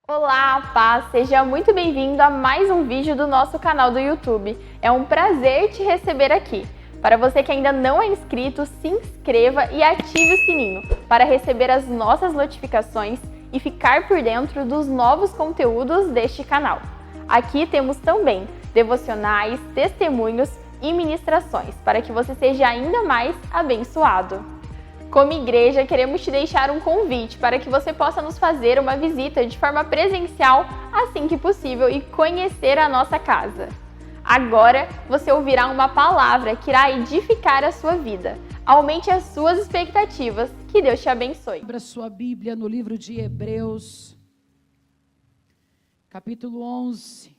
Olá, paz! Seja muito bem-vindo a mais um vídeo do nosso canal do YouTube. É um prazer te receber aqui. Para você que ainda não é inscrito, se inscreva e ative o sininho para receber as nossas notificações e ficar por dentro dos novos conteúdos deste canal. Aqui temos também devocionais, testemunhos e ministrações para que você seja ainda mais abençoado. Como igreja, queremos te deixar um convite para que você possa nos fazer uma visita de forma presencial assim que possível e conhecer a nossa casa. Agora você ouvirá uma palavra que irá edificar a sua vida. Aumente as suas expectativas. Que Deus te abençoe. Abra sua Bíblia no livro de Hebreus, capítulo 11.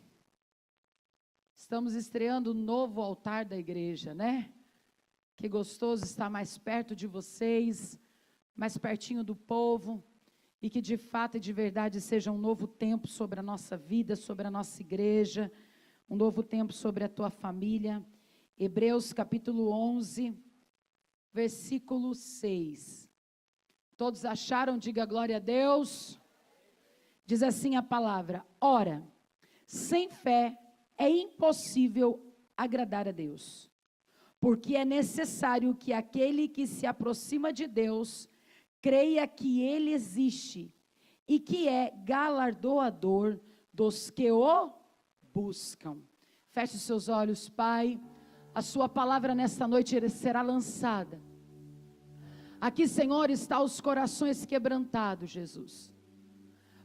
Estamos estreando um novo altar da igreja, né? Que gostoso estar mais perto de vocês, mais pertinho do povo, e que de fato e de verdade seja um novo tempo sobre a nossa vida, sobre a nossa igreja, um novo tempo sobre a tua família. Hebreus capítulo 11, versículo 6. Todos acharam? Diga glória a Deus. Diz assim a palavra: ora, sem fé é impossível agradar a Deus. Porque é necessário que aquele que se aproxima de Deus creia que Ele existe e que é galardoador dos que o buscam. Feche os seus olhos, Pai. A sua palavra nesta noite será lançada. Aqui, Senhor, está os corações quebrantados, Jesus.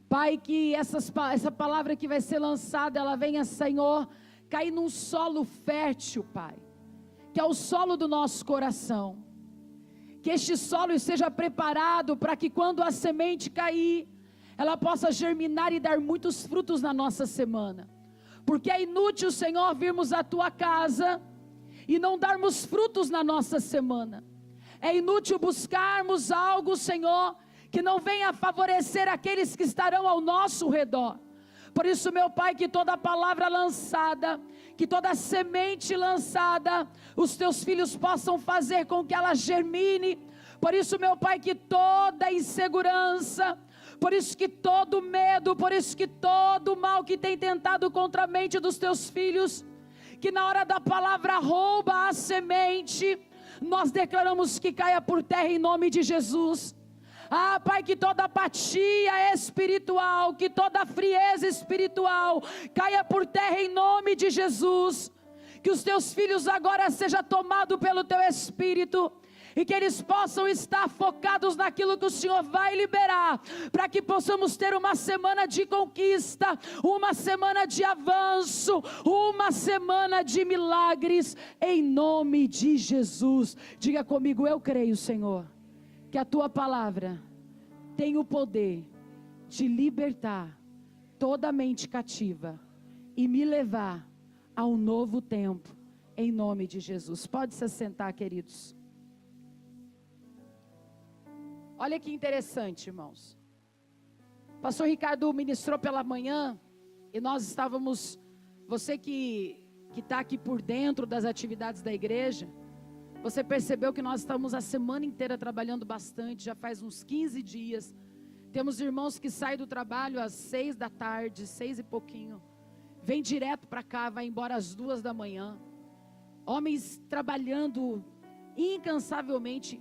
Pai, que essa palavra que vai ser lançada, ela venha, Senhor, cair num solo fértil, Pai. Que é o solo do nosso coração, que este solo esteja preparado para que quando a semente cair, ela possa germinar e dar muitos frutos na nossa semana, porque é inútil, Senhor, virmos à Tua casa e não darmos frutos na nossa semana, é inútil buscarmos algo, Senhor, que não venha favorecer aqueles que estarão ao nosso redor. Por isso, meu Pai, que toda palavra lançada, que toda semente lançada, os teus filhos possam fazer com que ela germine. Por isso, meu Pai, que toda insegurança, por isso que todo medo, por isso que todo mal que tem tentado contra a mente dos teus filhos, que na hora da palavra rouba a semente, nós declaramos que caia por terra em nome de Jesus. Ah, Pai, que toda apatia espiritual, que toda frieza espiritual caia por terra em nome de Jesus. Que os teus filhos agora sejam tomados pelo teu Espírito e que eles possam estar focados naquilo que o Senhor vai liberar, para que possamos ter uma semana de conquista, uma semana de avanço, uma semana de milagres, em nome de Jesus. Diga comigo: eu creio, Senhor, que a tua palavra tem o poder de libertar toda a mente cativa e me levar a um novo tempo, em nome de Jesus. Pode se assentar, queridos. Olha que interessante, irmãos. O pastor Ricardo ministrou pela manhã e nós estávamos, você que está aqui por dentro das atividades da igreja, você percebeu que nós estamos a semana inteira trabalhando bastante, já faz uns 15 dias. Temos irmãos que saem do trabalho às 6 da tarde, 6 e pouquinho. Vem direto para cá, vai embora às 2 da manhã. Homens trabalhando incansavelmente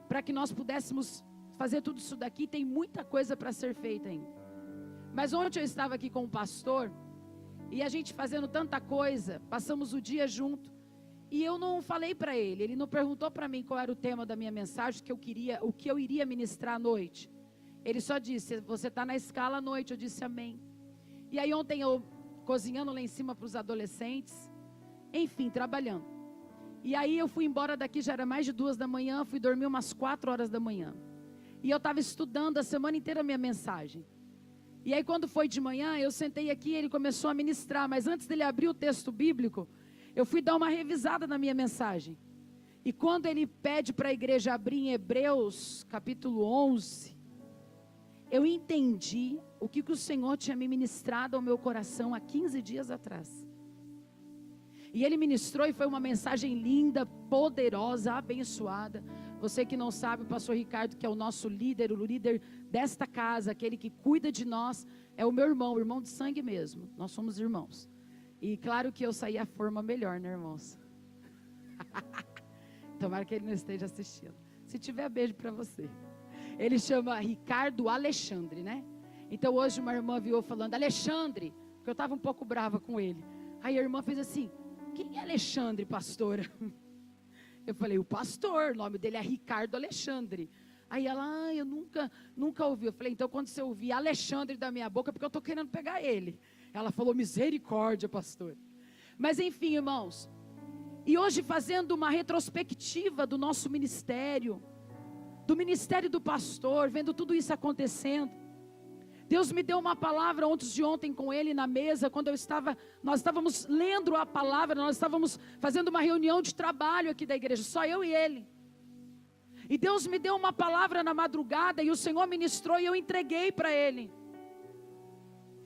para que nós pudéssemos fazer tudo isso daqui. Tem muita coisa para ser feita ainda. Mas ontem eu estava aqui com o pastor e a gente fazendo tanta coisa, passamos o dia junto. E eu não falei para ele não perguntou para mim qual era o tema da minha mensagem, o que eu iria ministrar à noite. Ele só disse: você está na escala à noite. Eu disse amém. E aí ontem eu cozinhando lá em cima para os adolescentes, enfim, trabalhando. E aí eu fui embora daqui, já era mais de 2 da manhã, fui dormir umas 4 horas da manhã. E eu estava estudando a semana inteira a minha mensagem. E aí quando foi de manhã, eu sentei aqui e ele começou a ministrar, mas antes dele abrir o texto bíblico, eu fui dar uma revisada na minha mensagem. E quando ele pede para a igreja abrir em Hebreus, capítulo 11, eu entendi o que o Senhor tinha me ministrado ao meu coração há 15 dias atrás. E ele ministrou e foi uma mensagem linda, poderosa, abençoada. Você que não sabe, o pastor Ricardo, que é o nosso líder, o líder desta casa, aquele que cuida de nós, é o meu irmão de sangue mesmo. Nós somos irmãos. E claro que eu saí a forma melhor, né, irmãos? Tomara que ele não esteja assistindo. Se tiver, beijo para você. Ele chama Ricardo Alexandre, né? Então hoje uma irmã viu falando Alexandre, porque eu estava um pouco brava com ele. Aí a irmã fez assim: quem é Alexandre, pastora? Eu falei: o pastor, o nome dele é Ricardo Alexandre. Aí ela: eu nunca ouvi. Eu falei: então quando você ouvir Alexandre da minha boca, é porque eu estou querendo pegar ele. Ela falou: misericórdia, pastor. Mas enfim, irmãos, e hoje fazendo uma retrospectiva do nosso ministério, do ministério do pastor, vendo tudo isso acontecendo, Deus me deu uma palavra antes de ontem com ele na mesa, quando nós estávamos lendo a palavra, nós estávamos fazendo uma reunião de trabalho aqui da igreja, só eu e ele. E Deus me deu uma palavra na madrugada, e o Senhor ministrou, e eu entreguei para ele.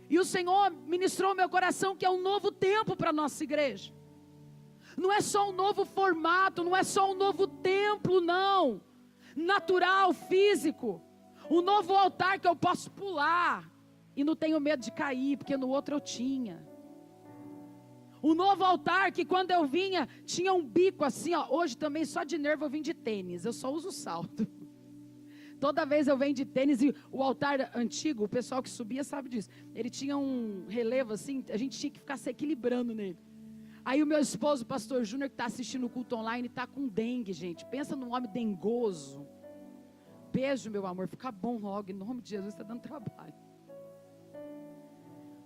E o Senhor ministrou ao meu coração que é um novo tempo para a nossa igreja. Não é só um novo formato, não é só um novo templo, não. Natural, físico. Um novo altar que eu posso pular e não tenho medo de cair, porque no outro eu tinha. Um novo altar que quando eu vinha, tinha um bico assim, ó. Hoje também só de nervo eu vim de tênis, eu só uso salto. Toda vez eu venho de tênis, e o altar antigo, o pessoal que subia sabe disso. Ele tinha um relevo assim, a gente tinha que ficar se equilibrando nele. Aí o meu esposo, o pastor Júnior, que está assistindo o culto online, está com dengue, gente. Pensa num homem dengoso. Beijo, meu amor, fica bom logo, em nome de Jesus, está dando trabalho.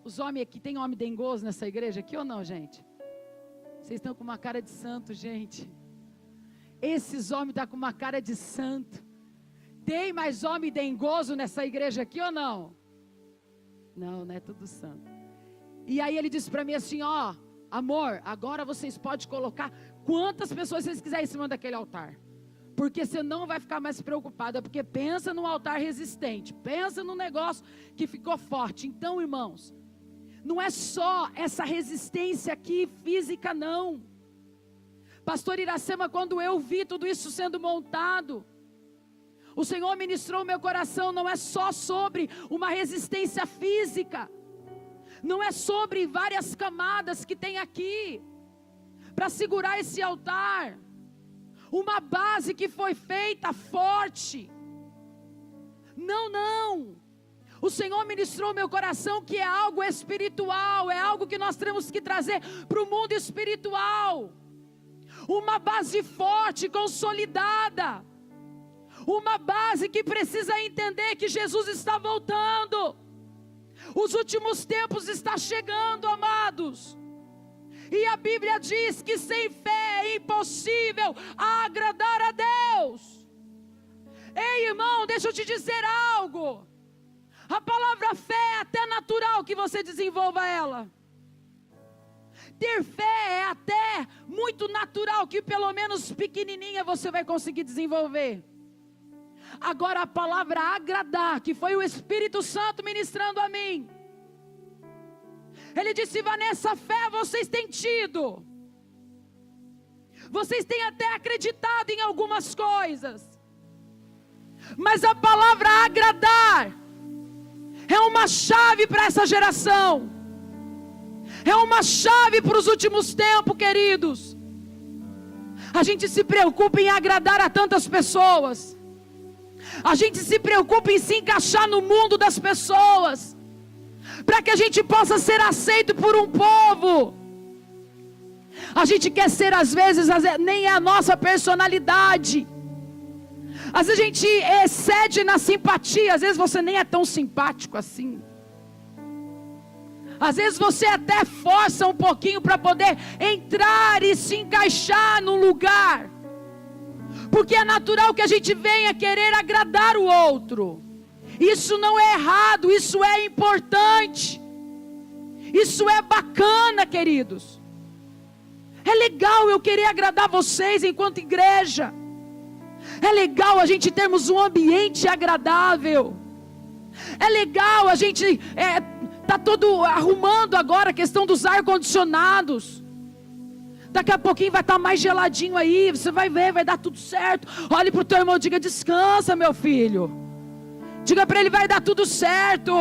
Os homens aqui, tem homem dengoso nessa igreja aqui ou não, gente? Vocês estão com uma cara de santo, gente. Esses homens estão com uma cara de santo. Tem mais homem dengoso nessa igreja aqui ou não? Não, não é tudo santo. E aí ele disse para mim assim: ó, amor, agora vocês podem colocar quantas pessoas vocês quiserem em cima daquele altar. Porque você não vai ficar mais preocupada, porque pensa num altar resistente, pensa num negócio que ficou forte. Então, irmãos, não é só essa resistência aqui física, não. Pastor Iracema, quando eu vi tudo isso sendo montado, o Senhor ministrou o meu coração, não é só sobre uma resistência física, não é sobre várias camadas que tem aqui, para segurar esse altar, uma base que foi feita forte, não, o Senhor ministrou meu coração que é algo espiritual, é algo que nós temos que trazer para o mundo espiritual, uma base forte, consolidada, uma base que precisa entender que Jesus está voltando, os últimos tempos estão chegando, amados. E a Bíblia diz que sem fé é impossível agradar a Deus. Ei, irmão, deixa eu te dizer algo. A palavra fé é até natural que você desenvolva ela. Ter fé é até muito natural que pelo menos pequenininha você vai conseguir desenvolver. Agora a palavra agradar, que foi o Espírito Santo ministrando a mim. Ele disse: Vanessa, fé vocês têm tido. Vocês têm até acreditado em algumas coisas. Mas a palavra agradar é uma chave para essa geração. É uma chave para os últimos tempos, queridos. A gente se preocupa em agradar a tantas pessoas. A gente se preocupa em se encaixar no mundo das pessoas, para que a gente possa ser aceito por um povo. A gente quer ser, às vezes, nem é a nossa personalidade. Às vezes a gente excede na simpatia. Às vezes você nem é tão simpático assim. Às vezes você até força um pouquinho para poder entrar e se encaixar num lugar, porque é natural que a gente venha querer agradar o outro. Isso não é errado, isso é importante, isso é bacana, queridos. É legal eu querer agradar vocês enquanto igreja. É legal a gente termos um ambiente agradável. É legal a gente tá todo arrumando agora a questão dos ar-condicionados. Daqui a pouquinho vai estar mais geladinho aí, você vai ver, vai dar tudo certo. Olhe para o teu irmão e diga: descansa, meu filho. Diga para ele: vai dar tudo certo.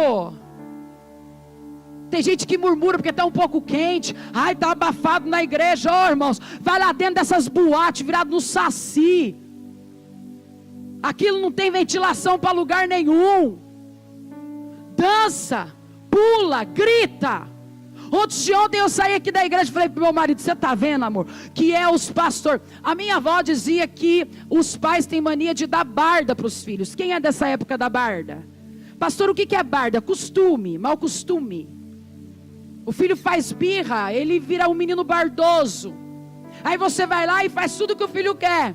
Tem gente que murmura porque está um pouco quente. Ai, está abafado na igreja. Ó, irmãos, vai lá dentro dessas boates, virado no saci. Aquilo não tem ventilação para lugar nenhum. Dança, pula, grita. Ontem eu saí aqui da igreja e falei para o meu marido: você está vendo, amor, que é os pastores. A minha avó dizia que os pais têm mania de dar barda para os filhos. Quem é dessa época da barda? Pastor, o que é barda? Costume, mau costume. O filho faz birra, ele vira um menino bardoso. Aí você vai lá e faz tudo que o filho quer.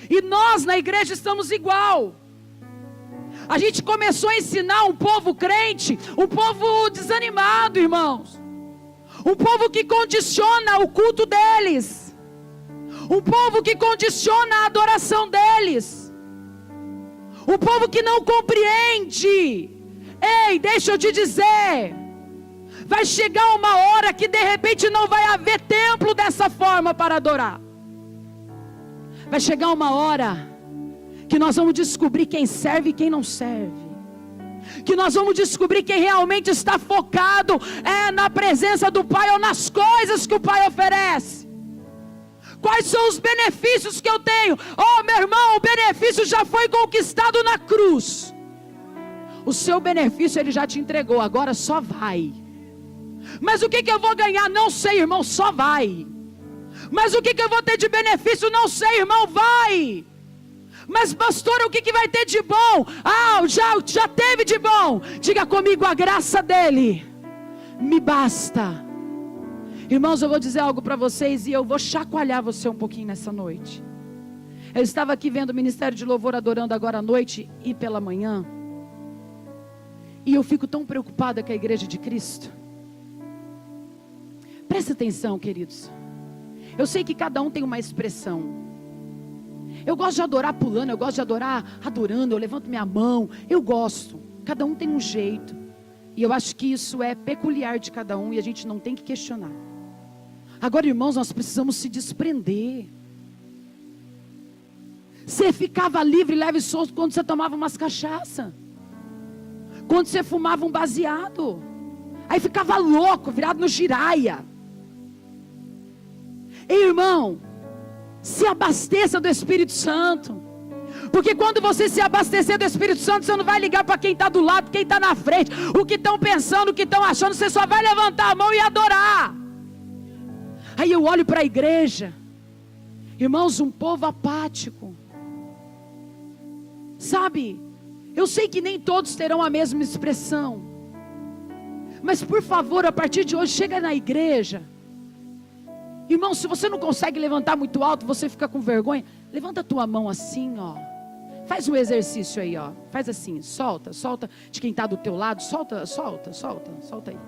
E nós na igreja estamos igual. A gente começou a ensinar um povo crente, um povo desanimado, irmãos. Um povo que condiciona o culto deles. Um povo que condiciona a adoração deles. Um povo que não compreende. Ei, deixa eu te dizer. Vai chegar uma hora que de repente não vai haver templo dessa forma para adorar. Vai chegar uma hora que nós vamos descobrir quem serve e quem não serve. Que nós vamos descobrir quem realmente está focado na presença do Pai ou nas coisas que o Pai oferece. Quais são os benefícios que eu tenho? Oh, meu irmão, o benefício já foi conquistado na cruz. O seu benefício Ele já te entregou, agora só vai. Mas o que eu vou ganhar? Não sei, irmão, só vai. Mas o que eu vou ter de benefício? Não sei, irmão, vai. Mas pastor, o que vai ter de bom? Ah, já teve de bom. Diga comigo: a graça dele me basta. Irmãos, eu vou dizer algo para vocês e eu vou chacoalhar você um pouquinho nessa noite. Eu estava aqui vendo o Ministério de Louvor adorando agora à noite e pela manhã. E eu fico tão preocupada com a igreja de Cristo. Presta atenção, queridos. Eu sei que cada um tem uma expressão. Eu gosto de adorar pulando, eu gosto de adorar adorando, eu levanto minha mão, eu gosto. Cada um tem um jeito. E eu acho que isso é peculiar de cada um e a gente não tem que questionar. Agora, irmãos, nós precisamos se desprender. Você ficava livre, leve e solto quando você tomava umas cachaça. Quando você fumava um baseado. Aí ficava louco, virado no giraia. Ei, irmão, se abasteça do Espírito Santo. Porque quando você se abastecer do Espírito Santo, você não vai ligar para quem está do lado, quem está na frente, o que estão pensando, o que estão achando. Você só vai levantar a mão e adorar. Aí eu olho para a igreja, irmãos, um povo apático. Sabe, eu sei que nem todos terão a mesma expressão. Mas por favor, a partir de hoje, chega na igreja. Irmão, se você não consegue levantar muito alto, você fica com vergonha, levanta a tua mão assim, ó. Faz um exercício aí, ó. Faz assim, solta de quem está do teu lado, solta aí.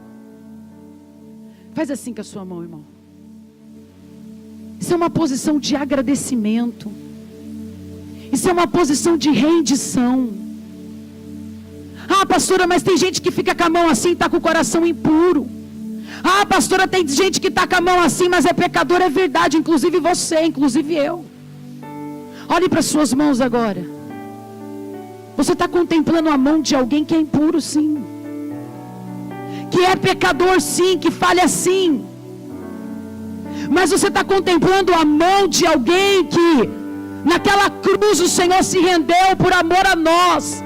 Faz assim com a sua mão, irmão. Isso é uma posição de agradecimento. Isso é uma posição de rendição. Ah, pastora, mas tem gente que fica com a mão assim e está com o coração impuro. Ah, pastora, tem gente que está com a mão assim, mas é pecador. É verdade, inclusive você, inclusive eu. Olhe para as suas mãos agora. Você está contemplando a mão de alguém que é impuro, sim. Que é pecador, sim, que falha, sim. Mas você está contemplando a mão de alguém que naquela cruz o Senhor se rendeu por amor a nós.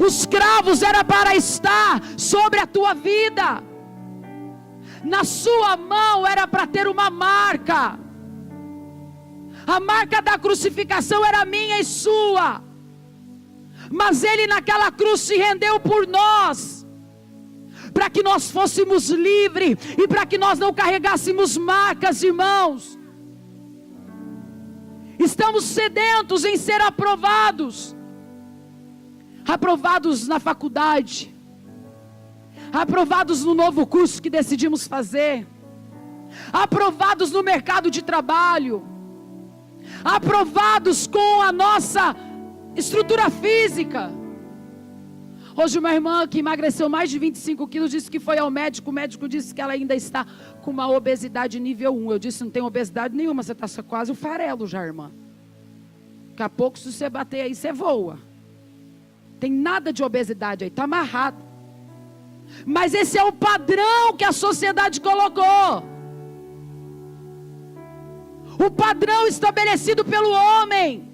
Os cravos era para estar sobre a tua vida. Na sua mão era para ter uma marca. A marca da crucificação era minha e sua. Mas Ele naquela cruz se rendeu por nós, para que nós fôssemos livres e para que nós não carregássemos marcas, irmãos. Estamos sedentos em ser aprovados. Aprovados na faculdade, aprovados no novo curso que decidimos fazer, aprovados no mercado de trabalho, aprovados com a nossa estrutura física. Hoje uma irmã que emagreceu mais de 25 quilos disse que foi ao médico. O médico disse que ela ainda está com uma obesidade nível 1. Eu disse: não tem obesidade nenhuma, você está quase o farelo já, irmã. Daqui a pouco, se você bater aí, você voa. Tem nada de obesidade aí, está amarrado. Mas esse é o padrão que a sociedade colocou. O padrão estabelecido pelo homem.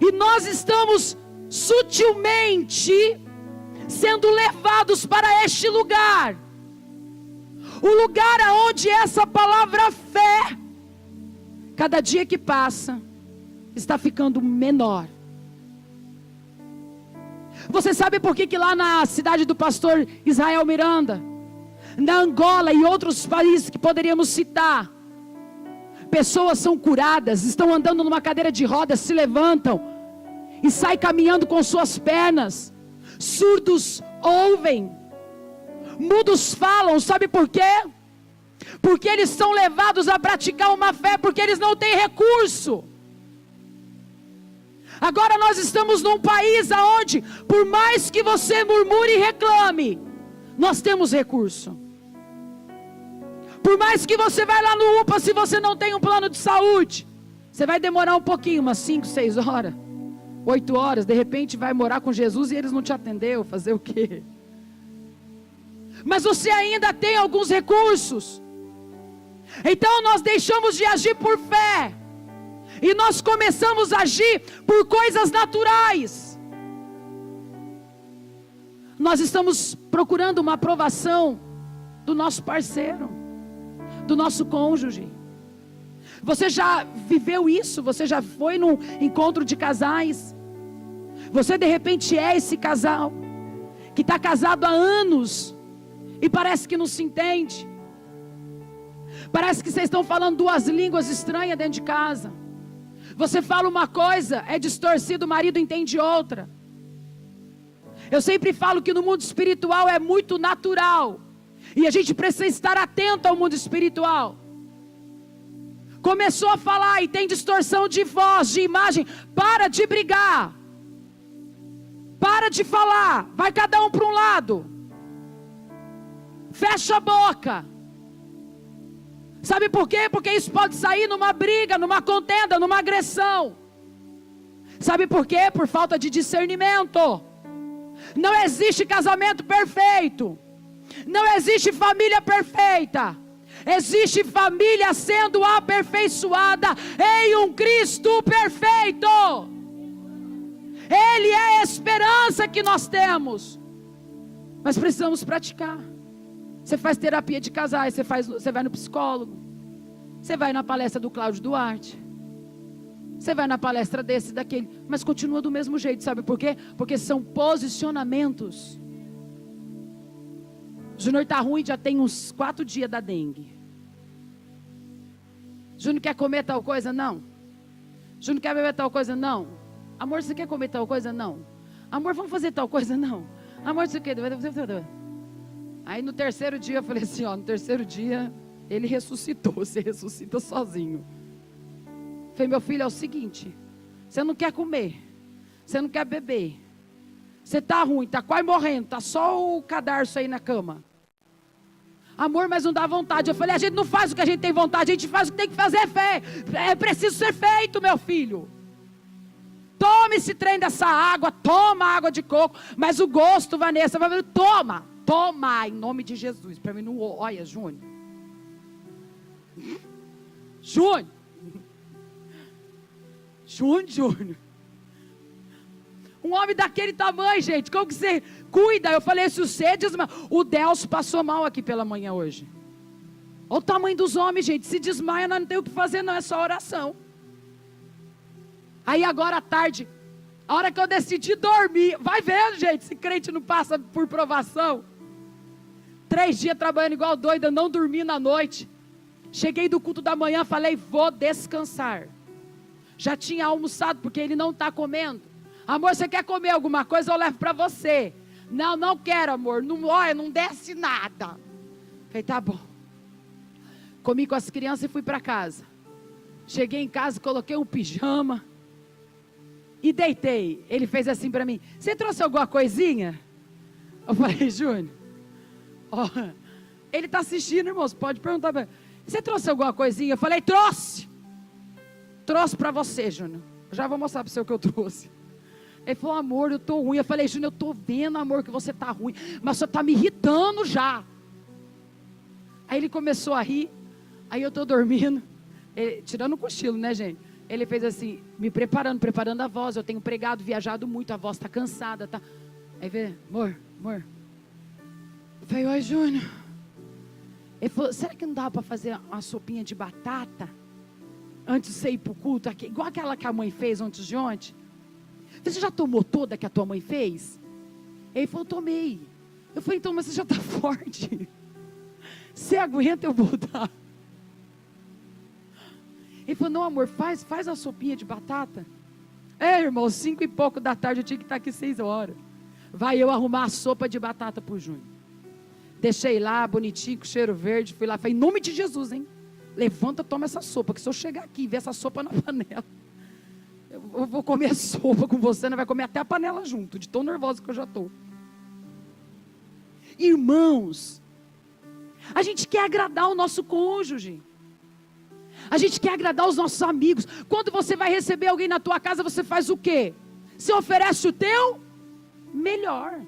E nós estamos sutilmente sendo levados para este lugar. O lugar aonde essa palavra fé, cada dia que passa, está ficando menor. Você sabe por que lá na cidade do pastor Israel Miranda, na Angola e outros países que poderíamos citar, pessoas são curadas, estão andando numa cadeira de rodas, se levantam e saem caminhando com suas pernas. Surdos ouvem, mudos falam. Sabe por quê? Porque eles são levados a praticar uma fé, porque eles não têm recurso. Agora nós estamos num país onde, por mais que você murmure e reclame, nós temos recurso. Por mais que você vá lá no UPA, se você não tem um plano de saúde, você vai demorar um pouquinho, umas 5, 6 horas, 8 horas, de repente vai morar com Jesus e eles não te atendeu, fazer o quê? Mas você ainda tem alguns recursos. Então nós deixamos de agir por fé e nós começamos a agir por coisas naturais. Nós estamos procurando uma aprovação do nosso parceiro, do nosso cônjuge. Você já viveu isso? Você já foi num encontro de casais? Você de repente é esse casal que está casado há anos e parece que não se entende. Parece que vocês estão falando duas línguas estranhas dentro de casa. Você fala uma coisa, é distorcido, o marido entende outra. Eu sempre falo que no mundo espiritual é muito natural, e a gente precisa estar atento ao mundo espiritual. Começou a falar e tem distorção de voz, de imagem. Para de brigar. Para de falar. Vai cada um para um lado. Fecha a boca. Sabe por quê? Porque isso pode sair numa briga, numa contenda, numa agressão. Sabe por quê? Por falta de discernimento. Não existe casamento perfeito. Não existe família perfeita. Existe família sendo aperfeiçoada em um Cristo perfeito. Ele é a esperança que nós temos. Mas precisamos praticar. Você faz terapia de casais, você vai no psicólogo, você vai na palestra do Cláudio Duarte, você vai na palestra desse, daquele, mas continua do mesmo jeito. Sabe por quê? Porque são posicionamentos. Júnior está ruim, já tem uns 4 dias da dengue. Júnior quer comer tal coisa? Não. Júnior quer beber tal coisa? Não. Amor, você quer comer tal coisa? Não. Amor, vamos fazer tal coisa? Não. Amor, você quer... Aí no terceiro dia eu falei assim, no terceiro dia ele ressuscitou, você ressuscita sozinho. Falei, meu filho, é o seguinte, você não quer comer, você não quer beber, você está ruim, está quase morrendo, está só o cadarço aí na cama. Amor, mas não dá vontade. Eu falei, a gente não faz o que a gente tem vontade, a gente faz o que tem que fazer, fé. É preciso ser feito, meu filho. Tome esse trem dessa água, toma água de coco, mas o gosto, Vanessa, vai ver, toma, em nome de Jesus. Para mim não, olha, Júnior. Júnior. Um homem daquele tamanho, gente, como que você cuida? Eu falei, se você desmaia. O Delcio passou mal aqui pela manhã hoje. Olha o tamanho dos homens, gente. Se desmaia, nós não temos o que fazer, não, é só oração. Aí agora à tarde, a hora que eu decidi dormir, vai vendo, gente, se crente não passa por provação. 3 dias trabalhando igual doida, não dormindo à noite. Cheguei do culto da manhã, falei, vou descansar. Já tinha almoçado, porque ele não está comendo. Amor, você quer comer alguma coisa? Eu levo para você. Não quero, amor. Não, olha, não desce nada. Falei, tá bom. Comi com as crianças e fui para casa. Cheguei em casa, coloquei um pijama e deitei. Ele fez assim para mim, você trouxe alguma coisinha? Eu falei, Júnior, ele está assistindo, irmãos, pode perguntar para ele. Você trouxe alguma coisinha? Eu falei, trouxe para você, Júnior. Já vou mostrar para você o que eu trouxe. Ele falou, amor, eu tô ruim. Eu falei, Júnior, eu tô vendo, amor, que você tá ruim, mas você tá me irritando já. Aí ele começou a rir. Aí eu tô dormindo, tirando o cochilo, né, gente? Ele fez assim, me preparando a voz. Eu tenho pregado, viajado muito, a voz tá cansada, tá? Aí veio, amor. Eu falei, oi, Júnior. Ele falou, será que não dava para fazer uma sopinha de batata antes de você ir pro culto, igual aquela que a mãe fez antes de ontem? Você já tomou toda que a tua mãe fez? Ele falou, tomei. Eu falei, então, mas você já tá forte. Você aguenta eu voltar? Ele falou, não, amor, faz a sopinha de batata. Irmão, 5 e pouco da tarde, eu tinha que estar aqui 6 horas. Vai eu arrumar a sopa de batata pro Júnior. Deixei lá, bonitinho, com cheiro verde. Fui lá, falei, em nome de Jesus, hein? Levanta, toma essa sopa, que se eu chegar aqui e ver essa sopa na panela, eu vou comer a sopa com você, não vai comer até a panela junto, de tão nervosa que eu já estou. Irmãos, a gente quer agradar o nosso cônjuge. A gente quer agradar os nossos amigos. Quando você vai receber alguém na tua casa, você faz o quê? Você oferece o teu melhor.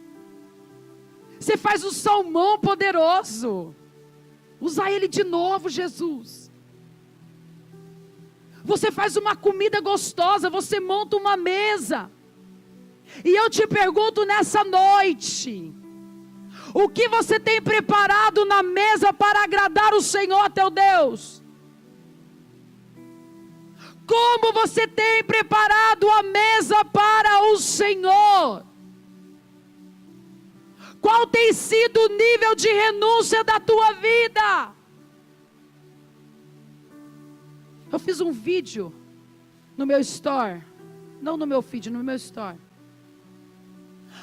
Você faz o salmão poderoso. Usa ele de novo, Jesus. Você faz uma comida gostosa, você monta uma mesa. E eu te pergunto nessa noite, o que você tem preparado na mesa para agradar o Senhor teu Deus? Como você tem preparado a mesa para o Senhor? Qual tem sido o nível de renúncia da tua vida? Eu fiz um vídeo no meu store, não no meu feed, no meu store.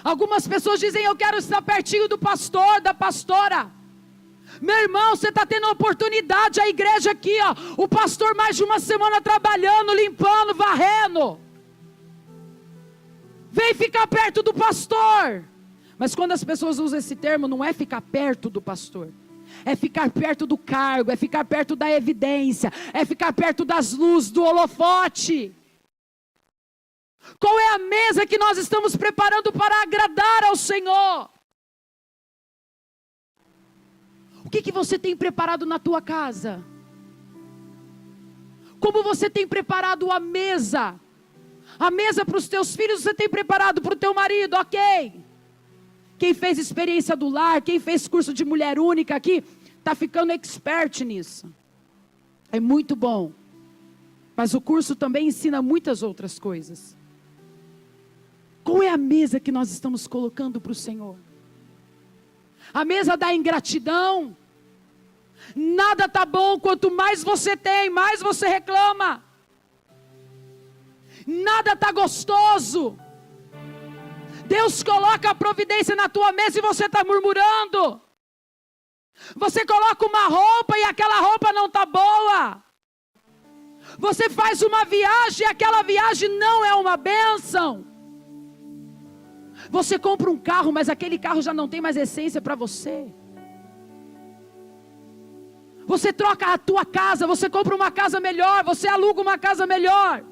Algumas pessoas dizem, eu quero estar pertinho do pastor, da pastora. Meu irmão, você está tendo oportunidade, a igreja aqui, ó, o pastor mais de uma semana trabalhando, limpando, varrendo. Vem ficar perto do pastor. Mas quando as pessoas usam esse termo, não é ficar perto do pastor. É ficar perto do cargo, é ficar perto da evidência, é ficar perto das luzes, do holofote. Qual é a mesa que nós estamos preparando para agradar ao Senhor? O que você tem preparado na tua casa? Como você tem preparado a mesa? A mesa para os teus filhos você tem preparado para o teu marido, ok? Quem fez experiência do lar, quem fez curso de mulher única aqui, está ficando expert nisso. É muito bom. Mas o curso também ensina muitas outras coisas. Qual é a mesa que nós estamos colocando para o Senhor? A mesa da ingratidão. Nada está bom, quanto mais você tem, mais você reclama. Nada está gostoso. Deus coloca a providência na tua mesa e você está murmurando. Você coloca uma roupa e aquela roupa não está boa. Você faz uma viagem e aquela viagem não é uma bênção. Você compra um carro, mas aquele carro já não tem mais essência para você. Você troca a tua casa, você compra uma casa melhor, você aluga uma casa melhor.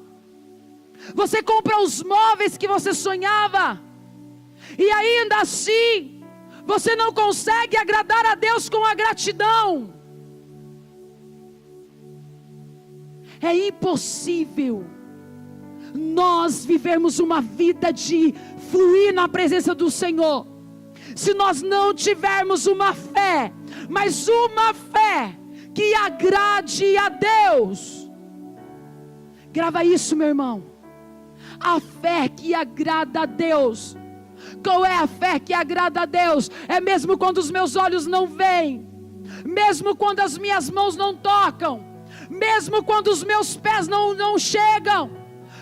Você compra os móveis que você sonhava. E ainda assim, você não consegue agradar a Deus com a gratidão. É impossível nós vivermos uma vida de fluir na presença do Senhor, se nós não tivermos uma fé, mas uma fé que agrade a Deus. Grava isso, meu irmão. A fé que agrada a Deus. Qual é a fé que agrada a Deus? É mesmo quando os meus olhos não veem, mesmo quando as minhas mãos não tocam, mesmo quando os meus pés não chegam.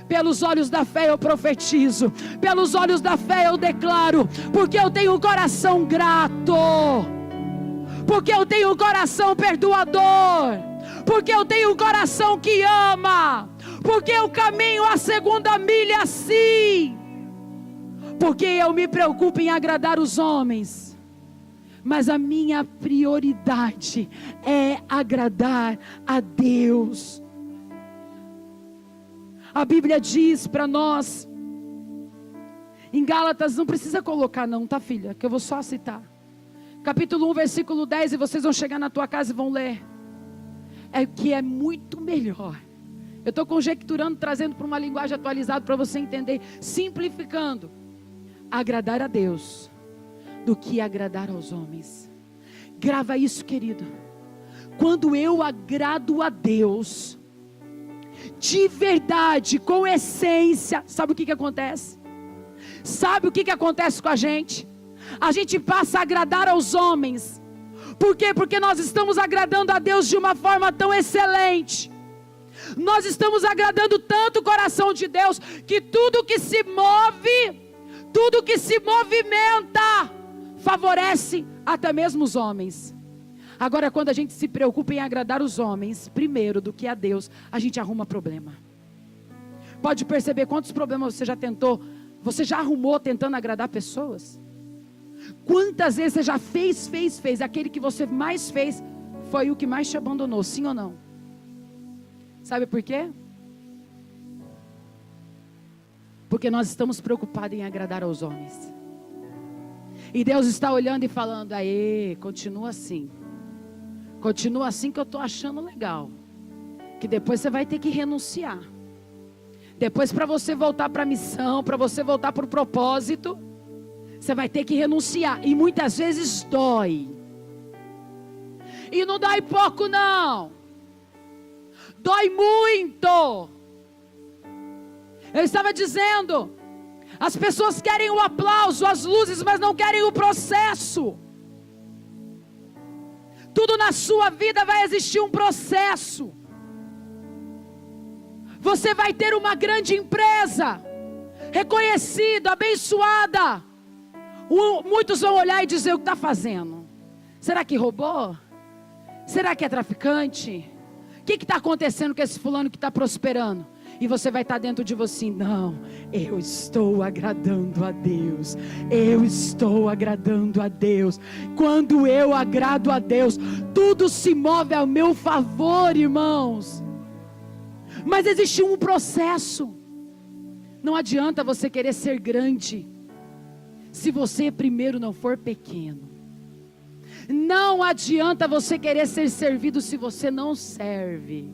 Pelos olhos da fé eu profetizo, pelos olhos da fé eu declaro, porque eu tenho um coração grato, porque eu tenho um coração perdoador, porque eu tenho um coração que ama, porque eu caminho a segunda milha sim, porque eu me preocupo em agradar os homens, mas a minha prioridade é agradar a Deus. A Bíblia diz para nós, Em Gálatas, não precisa colocar não, tá, filha? Que eu vou só citar. Capítulo 1, versículo 10, e vocês vão chegar na tua casa e vão ler. É que é muito melhor. Eu estou conjecturando, trazendo para uma linguagem atualizada para você entender, simplificando. Agradar a Deus do que agradar aos homens. Grava isso, querido. Quando eu agrado a Deus, de verdade, com essência, sabe o que acontece? Sabe o que acontece com a gente? A gente passa a agradar aos homens. Por quê? Porque nós estamos agradando a Deus de uma forma tão excelente. Nós estamos agradando tanto o coração de Deus, que tudo que se move, tudo que se movimenta, favorece até mesmo os homens. Agora, quando a gente se preocupa em agradar os homens, primeiro do que a Deus, a gente arruma problema. Pode perceber quantos problemas você já tentou, você já arrumou tentando agradar pessoas? Quantas vezes você já fez, aquele que você mais fez, foi o que mais te abandonou, sim ou não? Sabe por quê? Porque nós estamos preocupados em agradar aos homens. E Deus está olhando e falando, aê, continua assim. Continua assim que eu estou achando legal. Que depois você vai ter que renunciar. Depois, para você voltar para a missão, para você voltar para o propósito, você vai ter que renunciar. E muitas vezes dói. E não dói pouco não. Dói muito. Eu estava dizendo, as pessoas querem o aplauso, as luzes, mas não querem o processo. Tudo na sua vida vai existir um processo. Você vai ter uma grande empresa, reconhecida, abençoada. Muitos vão olhar e dizer, o que está fazendo? Será que roubou? Será que é traficante? O que está acontecendo com esse fulano que está prosperando? E você vai estar dentro de você, não, eu estou agradando a Deus. Eu estou agradando a Deus. Quando eu agrado a Deus, tudo se move ao meu favor, irmãos. Mas existe um processo. Não adianta você querer ser grande se você primeiro não for pequeno. Não adianta você querer ser servido se você não serve.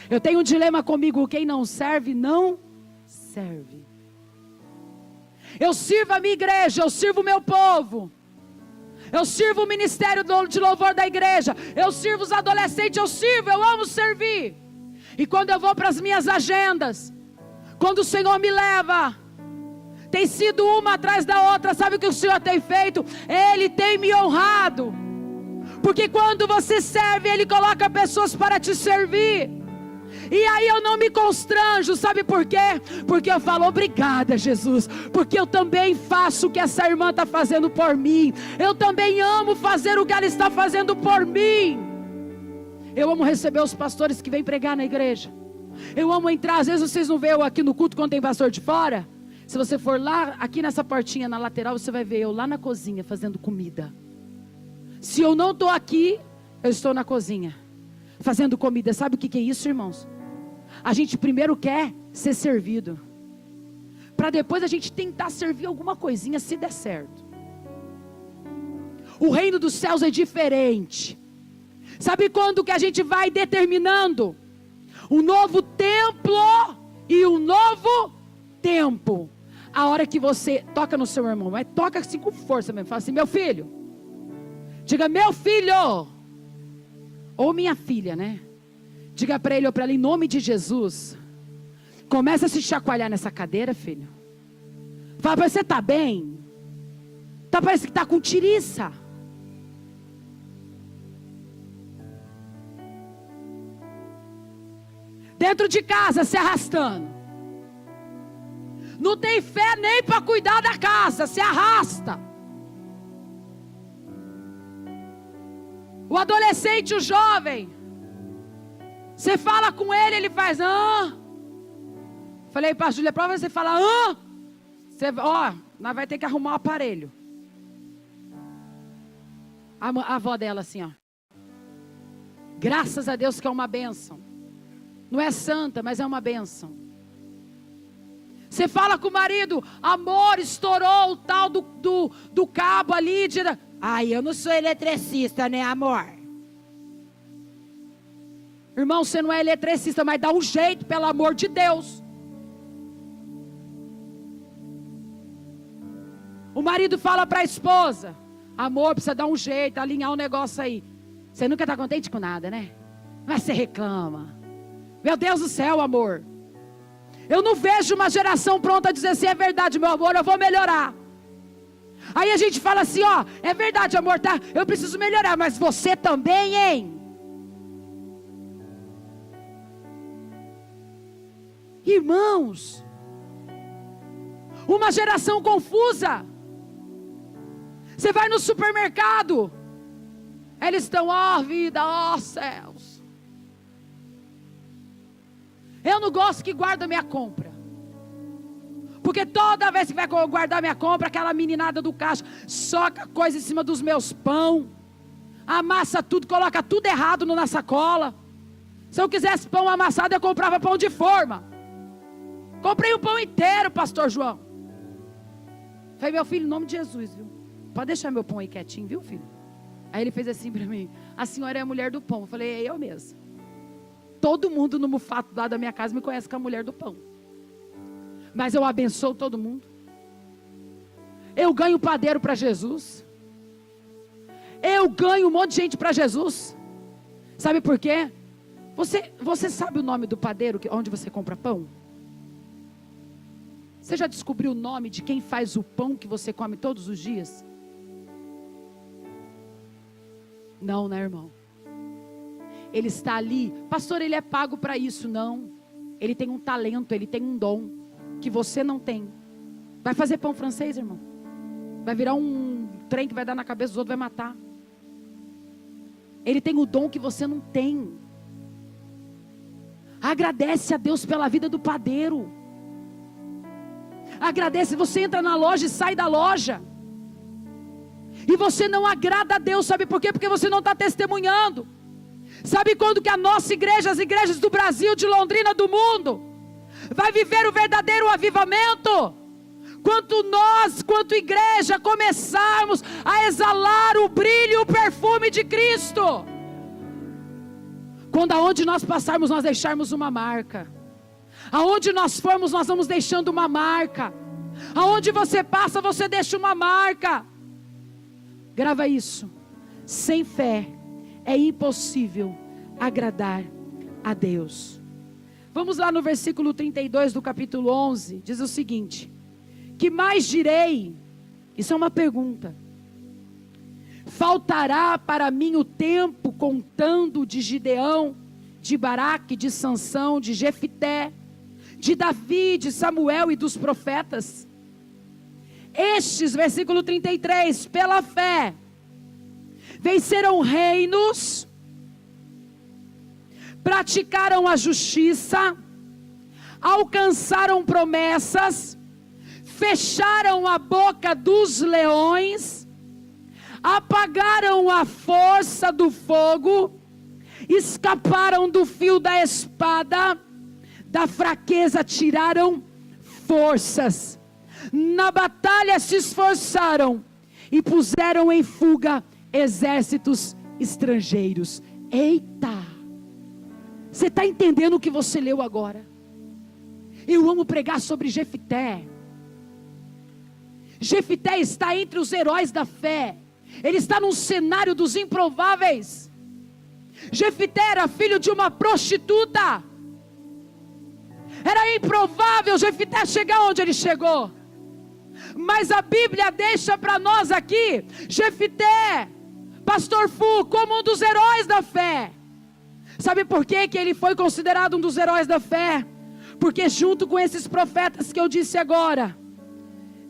Eu tenho um dilema comigo, quem não serve, não serve. Eu sirvo a minha igreja, eu sirvo o meu povo. Eu sirvo o ministério de louvor da igreja. Eu sirvo os adolescentes, eu amo servir. E quando eu vou para as minhas agendas, quando o Senhor me leva, tem sido uma atrás da outra. Sabe o que o Senhor tem feito? Ele tem me honrado. Porque quando você serve, Ele coloca pessoas para te servir. E aí eu não me constranjo, sabe por quê? Porque eu falo, obrigada Jesus, porque eu também faço o que essa irmã está fazendo por mim. Eu também amo fazer o que ela está fazendo por mim. Eu amo receber os pastores que vêm pregar na igreja. Eu amo entrar, às vezes vocês não veem eu aqui no culto quando tem pastor de fora. Se você for lá, aqui nessa portinha na lateral, você vai ver eu lá na cozinha fazendo comida. Se eu não estou aqui, eu estou na cozinha fazendo comida. Sabe o que é isso, irmãos? A gente primeiro quer ser servido, para depois a gente tentar servir alguma coisinha, se der certo. O reino dos céus é diferente. Sabe quando que a gente vai determinando um novo templo e um novo tempo? A hora que você toca no seu irmão, mas toca assim com força mesmo, fala assim, meu filho. Diga, meu filho. Ou minha filha, né? Diga para ele ou para ela, em nome de Jesus. Começa a se chacoalhar nessa cadeira, filho. Fala para você, tá bem? Parece que tá com tiriça. Dentro de casa, se arrastando. Não tem fé nem para cuidar da casa, se arrasta. O adolescente, o jovem, você fala com ele, ele faz, Falei para a Júlia, prova você fala, você, nós vai ter que arrumar o aparelho. A avó dela assim, graças a Deus que é uma bênção. Não é santa, mas é uma bênção. Você fala com o marido, amor, estourou o tal do cabo ali. Ai, eu não sou eletricista, né, amor? Irmão, você não é eletricista, mas dá um jeito, pelo amor de Deus. O marido fala para a esposa, amor, precisa dar um jeito, alinhar um negócio aí. Você nunca está contente com nada, né? Mas você reclama. Meu Deus do céu, amor. Eu não vejo uma geração pronta a dizer assim, é verdade, meu amor, eu vou melhorar. Aí a gente fala assim, ó, é verdade, amor, tá? Eu preciso melhorar, mas você também, hein? Irmãos, uma geração confusa. Você vai no supermercado, eles estão, ó vida, ó céus. Eu não gosto que guarda minha compra, porque toda vez que vai guardar minha compra, aquela meninada do caixa soca coisa em cima dos meus pão, amassa tudo, coloca tudo errado na sacola. Se eu quisesse pão amassado, eu comprava pão de forma. Comprei o pão inteiro, pastor João. Falei, meu filho, em nome de Jesus, viu? Pode deixar meu pão aí quietinho, viu, filho? Aí ele fez assim para mim, a senhora é a mulher do pão. Eu falei, é eu mesmo. Todo mundo no mufato lá da minha casa me conhece como a mulher do pão. Mas eu abençoo todo mundo. Eu ganho padeiro para Jesus. Eu ganho um monte de gente para Jesus. Sabe por quê? Você sabe o nome do padeiro onde você compra pão? Você já descobriu o nome de quem faz o pão que você come todos os dias? Não, né, irmão? Ele está ali, pastor, ele é pago para isso. Não, ele tem um talento, ele tem um dom que você não tem. Vai fazer pão francês, irmão? Vai virar um trem que vai dar na cabeça dos outros, vai matar. Ele tem o dom que você não tem. Agradece a Deus pela vida do padeiro. Agradece, você entra na loja e sai da loja, e você não agrada a Deus, sabe por quê? Porque você não está testemunhando. Sabe quando que a nossa igreja, as igrejas do Brasil, de Londrina, do mundo, vai viver o verdadeiro avivamento? Quanto nós, quanto igreja, começarmos a exalar o brilho e o perfume de Cristo. Quando aonde nós passarmos, nós deixarmos uma marca. Aonde nós formos, nós vamos deixando uma marca. Aonde você passa, você deixa uma marca. Grava isso. Sem fé é impossível agradar a Deus. Vamos lá no versículo 32 do capítulo 11. Diz o seguinte: que mais direi? Isso é uma pergunta. Faltará para mim o tempo contando de Gideão, de Baraque, de Sansão, de Jefité, de Davi, de Samuel e dos profetas? Estes, versículo 33, pela fé, venceram reinos, praticaram a justiça, alcançaram promessas, fecharam a boca dos leões, apagaram a força do fogo, escaparam do fio da espada, da fraqueza tiraram forças, na batalha se esforçaram e puseram em fuga exércitos estrangeiros. Eita! Você está entendendo o que você leu agora? Eu amo pregar sobre Jefité. Jefité está entre os heróis da fé. Ele está num cenário dos improváveis. Jefité era filho de uma prostituta. Era improvável Jefité chegar onde ele chegou. Mas a Bíblia deixa para nós aqui Jefité, pastor Fu, como um dos heróis da fé. Sabe por quê que ele foi considerado um dos heróis da fé? Porque junto com esses profetas que eu disse agora,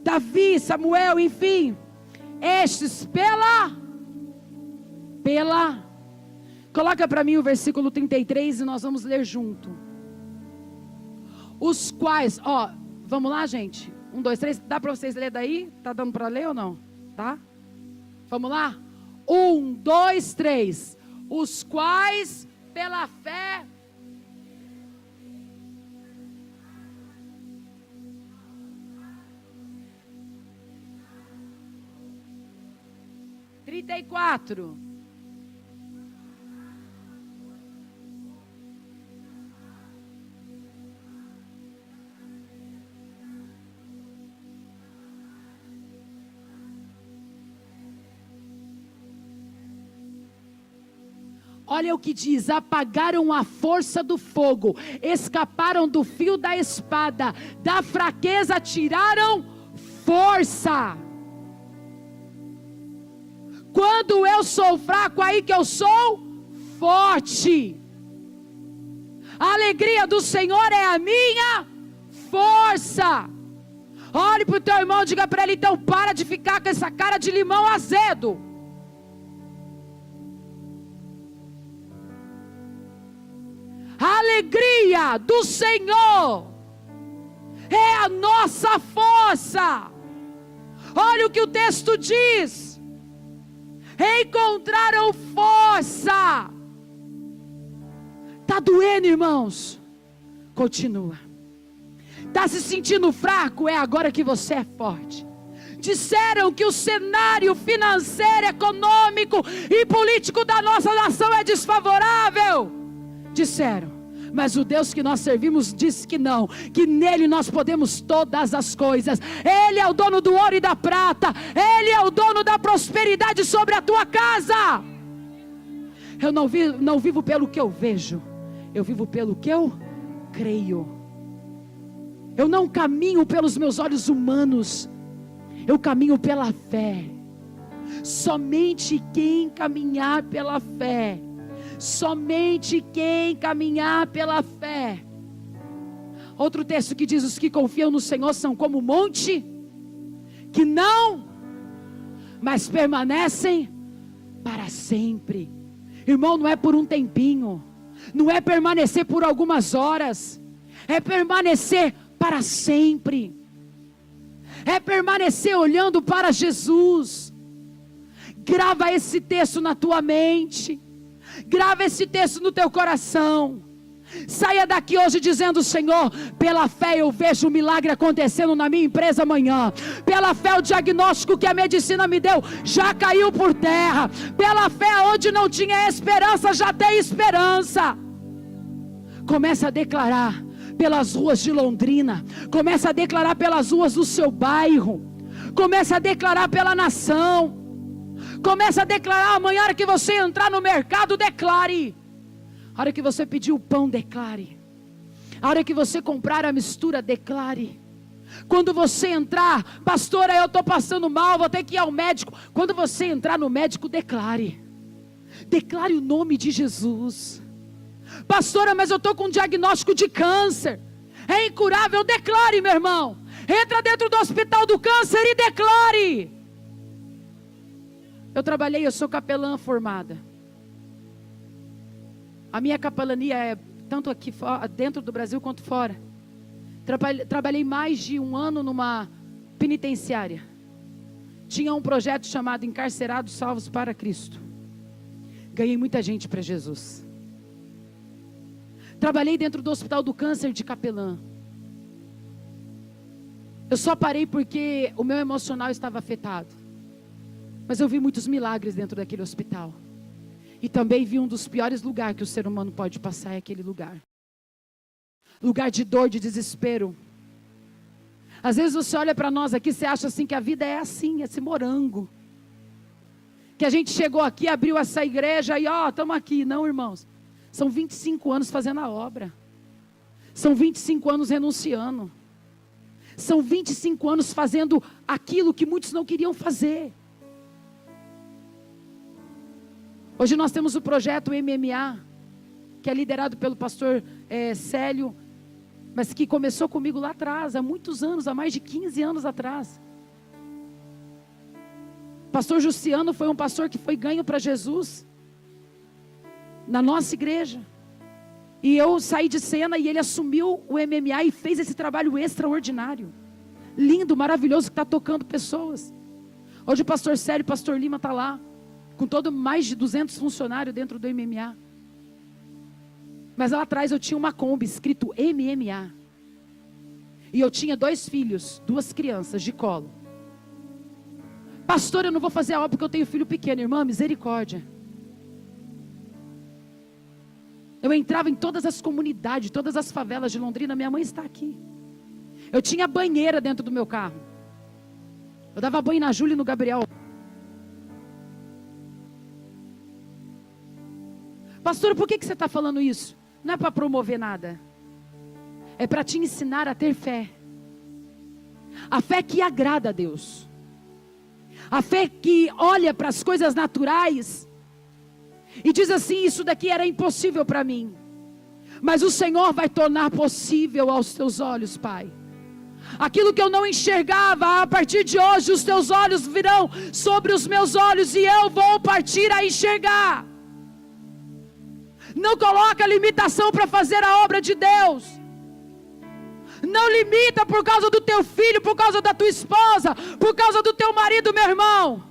Davi, Samuel, enfim, estes coloca para mim o versículo 33 e nós vamos ler junto. Os quais, ó, vamos lá, gente? 1, 2, 3, dá para vocês ler daí? Tá dando para ler ou não? Tá? Vamos lá? 1, 2, 3. Os quais pela fé. 34. Olha o que diz: apagaram a força do fogo, escaparam do fio da espada, da fraqueza tiraram força. Quando eu sou fraco, aí que eu sou forte. A alegria do Senhor é a minha força. Olhe para o teu irmão e diga para ele: então para de ficar com essa cara de limão azedo. A alegria do Senhor é a nossa força. Olha o que o texto diz: encontraram força. Está doendo, irmãos? Continua. Está se sentindo fraco? É agora que você é forte. Disseram que o cenário financeiro, econômico e político da nossa nação é desfavorável. Disseram, mas o Deus que nós servimos disse que não, que nele nós podemos todas as coisas. Ele é o dono do ouro e da prata, ele é o dono da prosperidade sobre a tua casa. Eu não vivo pelo que eu vejo, eu vivo pelo que eu creio. Eu não caminho pelos meus olhos humanos, eu caminho pela fé. Somente quem caminhar pela fé, somente quem caminhar pela fé. Outro texto que diz: os que confiam no Senhor são como o monte, que não, mas permanecem para sempre. Irmão, não é por um tempinho, não é permanecer por algumas horas, é permanecer para sempre, é permanecer olhando para Jesus. Grava esse texto na tua mente, grava esse texto no teu coração. Saia daqui hoje dizendo: Senhor, pela fé eu vejo um milagre acontecendo na minha empresa amanhã. Pela fé o diagnóstico que a medicina me deu já caiu por terra. Pela fé onde não tinha esperança já tem esperança. Começa a declarar pelas ruas de Londrina, começa a declarar pelas ruas do seu bairro, começa a declarar pela nação. Começa a declarar amanhã, a hora que você entrar no mercado, declare. A hora que você pedir o pão, declare. A hora que você comprar a mistura, declare. Quando você entrar: pastora, eu estou passando mal, vou ter que ir ao médico. Quando você entrar no médico, declare. Declare o nome de Jesus. Pastora, mas eu estou com um diagnóstico de câncer, é incurável. Declare, meu irmão. Entra dentro do hospital do câncer e declare. Eu sou capelã formada. A minha capelania é tanto aqui dentro do Brasil quanto fora. Trabalhei mais de um ano numa penitenciária. Tinha um projeto chamado Encarcerados Salvos para Cristo. Ganhei muita gente para Jesus. Trabalhei dentro do Hospital do Câncer de capelã. Eu só parei porque o meu emocional estava afetado. Mas eu vi muitos milagres dentro daquele hospital. E também vi um dos piores lugares que o ser humano pode passar, é aquele lugar. Lugar de dor, de desespero. Às vezes você olha para nós aqui, você acha assim que a vida é assim, esse morango. Que a gente chegou aqui, abriu essa igreja e estamos aqui. Não, irmãos. São 25 anos fazendo a obra. São 25 anos renunciando. São 25 anos fazendo aquilo que muitos não queriam fazer. Hoje nós temos o projeto MMA, que é liderado pelo pastor Célio, mas que começou comigo lá atrás, há muitos anos, há mais de 15 anos atrás. Pastor Jussiano foi um pastor que foi ganho para Jesus, na nossa igreja. E eu saí de cena e ele assumiu o MMA e fez esse trabalho extraordinário. Lindo, maravilhoso, que está tocando pessoas. Hoje o pastor Célio e o pastor Lima estão lá, com mais de 200 funcionários dentro do MMA. Mas lá atrás eu tinha uma Kombi escrito MMA. E eu tinha 2 filhos, 2 crianças de colo. Pastor, eu não vou fazer a obra porque eu tenho filho pequeno. Irmã, misericórdia. Eu entrava em todas as comunidades, todas as favelas de Londrina. Minha mãe está aqui. Eu tinha banheira dentro do meu carro. Eu dava banho na Júlia e no Gabriel. Pastor, por que você está falando isso? Não é para promover nada. É para te ensinar a ter fé. A fé que agrada a Deus. A fé que olha para as coisas naturais e diz assim: isso daqui era impossível para mim, mas o Senhor vai tornar possível aos teus olhos, Pai. Aquilo que eu não enxergava, a partir de hoje os teus olhos virão sobre os meus olhos e eu vou partir a enxergar. Não coloca limitação para fazer a obra de Deus. Não limita por causa do teu filho, por causa da tua esposa, por causa do teu marido, meu irmão.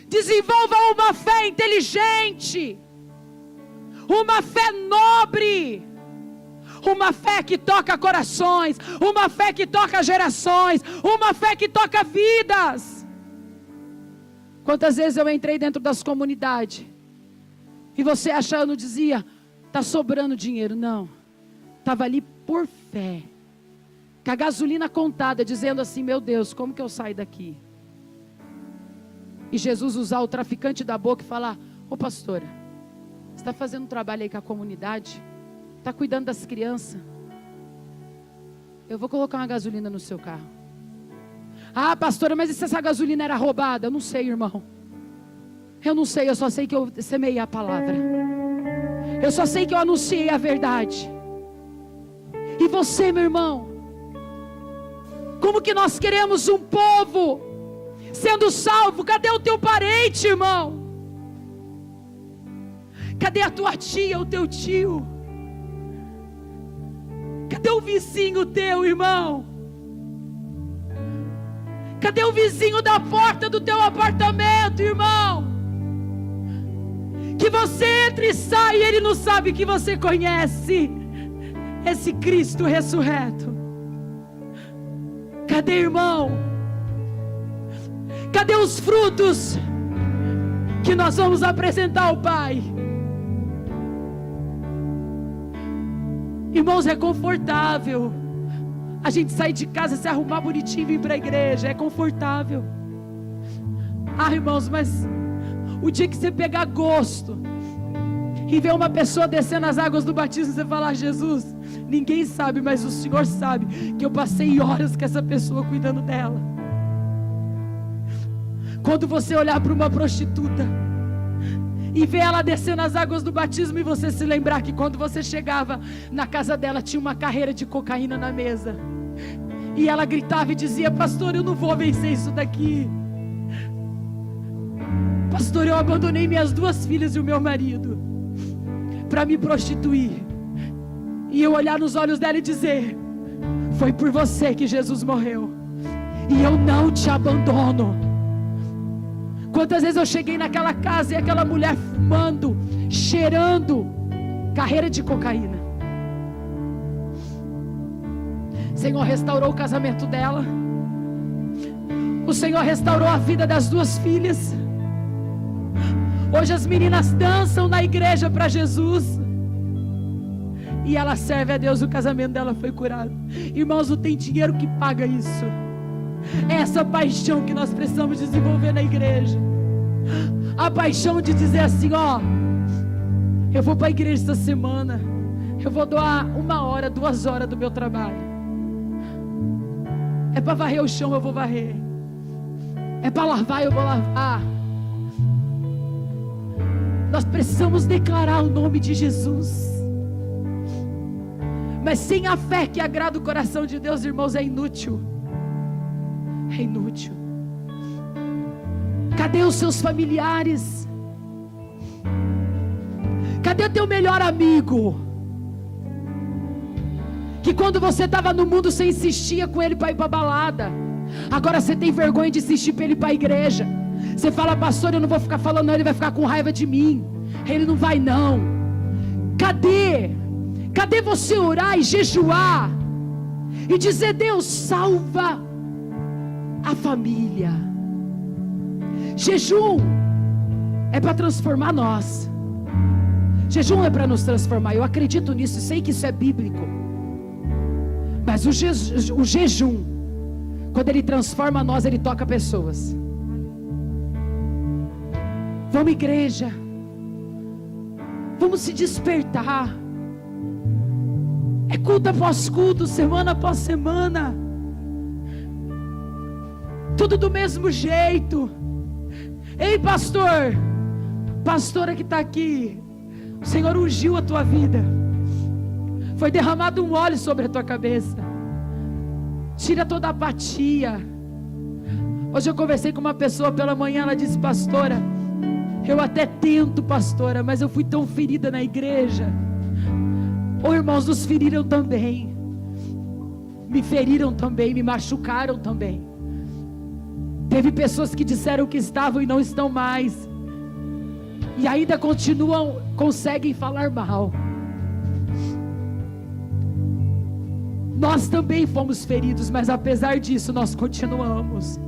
Desenvolva uma fé inteligente, uma fé nobre, uma fé que toca corações, uma fé que toca gerações, uma fé que toca vidas. Quantas vezes eu entrei dentro das comunidades e você achando, dizia, está sobrando dinheiro. Não, estava ali por fé, com a gasolina contada, dizendo assim: meu Deus, como que eu saio daqui? E Jesus usar o traficante da boca e falar: ô pastora, você está fazendo um trabalho aí com a comunidade, está cuidando das crianças, eu vou colocar uma gasolina no seu carro. Ah, pastora, mas e se essa gasolina era roubada? Eu não sei, irmão. Eu não sei, eu só sei que eu semeei a palavra. Eu só sei que eu anunciei a verdade. E você, meu irmão, como que nós queremos um povo sendo salvo? Cadê o teu parente, irmão? Cadê a tua tia, o teu tio? Cadê o vizinho teu, irmão? Cadê o vizinho da porta do teu apartamento, irmão? Que você entra e sai e ele não sabe que você conhece esse Cristo ressurreto. Cadê, irmão? Cadê os frutos que nós vamos apresentar ao Pai? Irmãos, é confortável a gente sair de casa, se arrumar bonitinho e vir para a igreja. É confortável. Ah, irmãos, mas o dia que você pegar gosto e ver uma pessoa descendo as águas do batismo, você falar: Jesus, ninguém sabe, mas o Senhor sabe que eu passei horas com essa pessoa cuidando dela. Quando você olhar para uma prostituta e ver ela descendo as águas do batismo, e você se lembrar que quando você chegava na casa dela tinha uma carreira de cocaína na mesa, e ela gritava e dizia: pastor, eu não vou vencer isso daqui. Pastor, eu abandonei minhas 2 filhas e o meu marido para me prostituir. E eu olhar nos olhos dela e dizer: foi por você que Jesus morreu, e eu não te abandono. Quantas vezes eu cheguei naquela casa e aquela mulher fumando, cheirando carreira de cocaína. O Senhor restaurou o casamento dela. O Senhor restaurou a vida das 2 filhas. Hoje as meninas dançam na igreja para Jesus. E ela serve a Deus, o casamento dela foi curado. Irmãos, não tem dinheiro que paga isso. É essa paixão que nós precisamos desenvolver na igreja. A paixão de dizer assim: ó, eu vou para a igreja essa semana, eu vou doar 1 hora, 2 horas do meu trabalho. É para varrer o chão, eu vou varrer. É para lavar, eu vou lavar. Nós precisamos declarar o nome de Jesus. Mas sem a fé que agrada o coração de Deus, irmãos, é inútil. É inútil. Cadê os seus familiares? Cadê o teu melhor amigo? Que quando você estava no mundo, você insistia com ele para ir para a balada. Agora você tem vergonha de insistir para ele ir para a igreja. Você fala: pastor, eu não vou ficar falando não, ele vai ficar com raiva de mim. Ele não vai não. Cadê? Cadê você orar e jejuar e dizer: Deus, salva a família. Jejum é para transformar nós. Jejum é para nos transformar. Eu acredito nisso, sei que isso é bíblico. Mas o jejum, quando ele transforma nós, ele toca pessoas. Vamos, igreja. Vamos se despertar. É culto após culto, semana após semana. Tudo do mesmo jeito. Ei, pastor, pastora que está aqui, o Senhor ungiu a tua vida. Foi derramado um óleo sobre a tua cabeça. Tira toda a apatia. Hoje eu conversei com uma pessoa pela manhã, ela disse: pastora, eu até tento, pastora, mas eu fui tão ferida na igreja. Oh, irmãos, nos feriram também. Me feriram também, me machucaram também. Teve pessoas que disseram que estavam e não estão mais. E ainda conseguem falar mal. Nós também fomos feridos, mas apesar disso nós continuamos.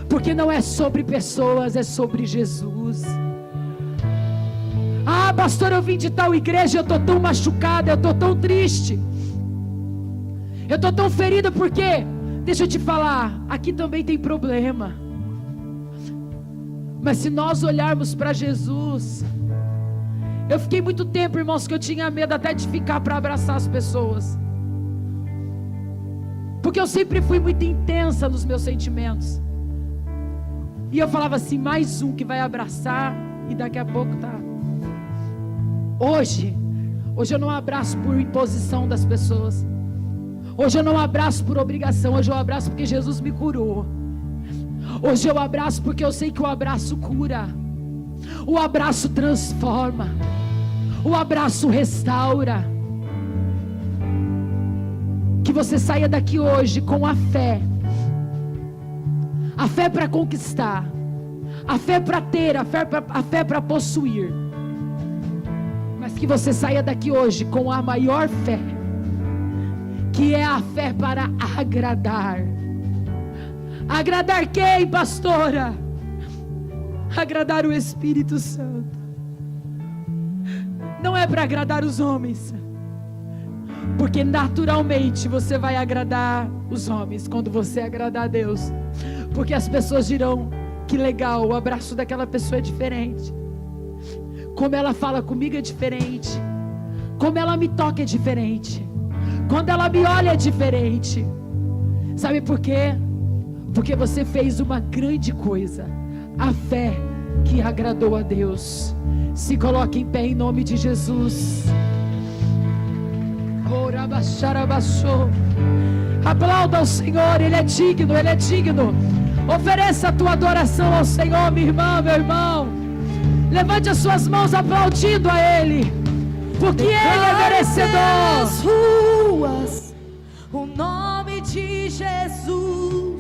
Porque não é sobre pessoas, é sobre Jesus. Ah, pastor, eu vim de tal igreja, eu estou tão machucada, eu estou tão triste, eu estou tão ferida, porque, deixa eu te falar, aqui também tem problema. Mas se nós olharmos para Jesus, eu fiquei muito tempo, irmãos, que eu tinha medo até de ficar para abraçar as pessoas, porque eu sempre fui muito intensa nos meus sentimentos, e eu falava assim: mais um que vai abraçar, e daqui a pouco tá. Hoje eu não abraço por imposição das pessoas. Hoje eu não abraço por obrigação. Hoje eu abraço porque Jesus me curou. Hoje eu abraço porque eu sei que o abraço cura. O abraço transforma. O abraço restaura. Que você saia daqui hoje com a fé. A fé para conquistar. A fé para ter. A fé para possuir. Mas que você saia daqui hoje com a maior fé, que é a fé para agradar. Agradar quem, pastora? Agradar o Espírito Santo. Não é para agradar os homens, porque naturalmente você vai agradar os homens quando você agradar a Deus, porque as pessoas dirão: que legal, o abraço daquela pessoa é diferente, como ela fala comigo é diferente, como ela me toca é diferente, quando ela me olha é diferente. Sabe por quê? Porque você fez uma grande coisa, a fé que agradou a Deus. Se coloque em pé em nome de Jesus. Aplauda ao Senhor, Ele é digno, Ele é digno. Ofereça a tua adoração ao Senhor, minha irmã, meu irmão. Levante as suas mãos aplaudindo a Ele, porque Ele é merecedor. Nas ruas, o nome de Jesus